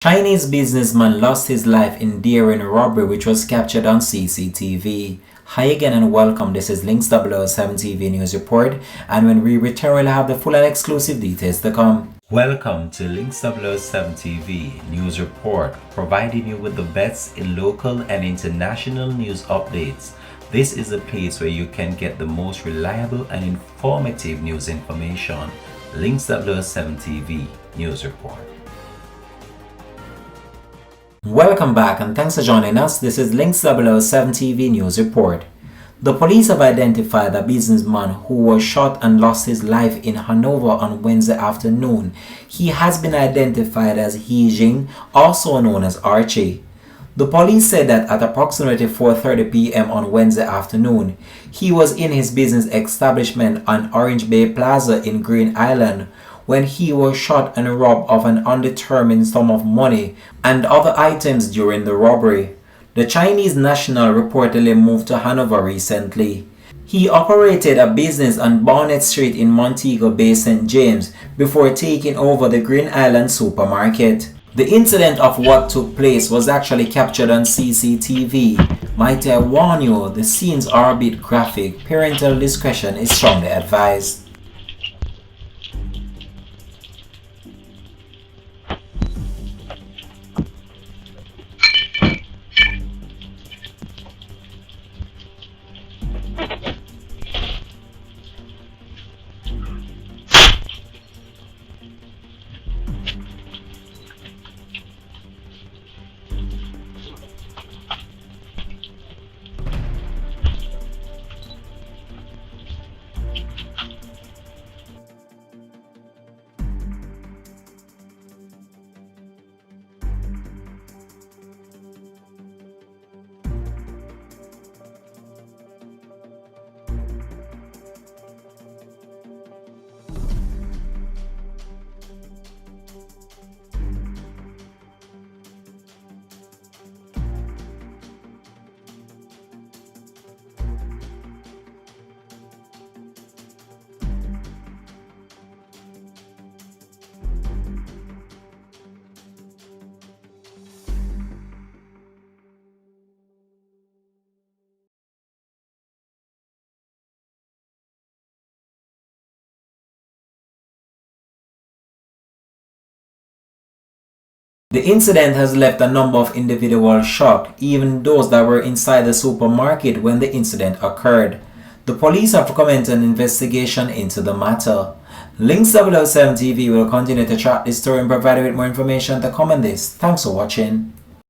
Chinese businessman lost his life in daring robbery which was captured on CCTV. Hi again and welcome. This is Links 007 TV News Report, and when we return we'll have the full and exclusive details to come. Welcome to Links 007 TV News Report, providing you with the best in local and international news updates. This is a place where you can get the most reliable and informative news information. Links 007 TV News Report. Welcome back and thanks for joining us. This is Links 007 TV News Report. The police have identified a businessman who was shot and lost his life in Hanover on Wednesday afternoon. He has been identified as He Jing, also known as Archie. The police said that at approximately 4:30 p.m. on Wednesday afternoon, he was in his business establishment on Orange Bay Plaza in Green Island when he was shot and robbed of an undetermined sum of money and other items during the robbery. The Chinese national reportedly moved to Hanover recently. He operated a business on Bonnet Street in Montego Bay, St. James, before taking over the Green Island supermarket. The incident of what took place was actually captured on CCTV. Might I warn you, the scenes are a bit graphic. Parental discretion is strongly advised. The incident has left a number of individuals shocked, even those that were inside the supermarket when the incident occurred. The police have commenced an investigation into the matter. Links 007 TV will continue to track this story and provide you with more information to come on this. Thanks for watching.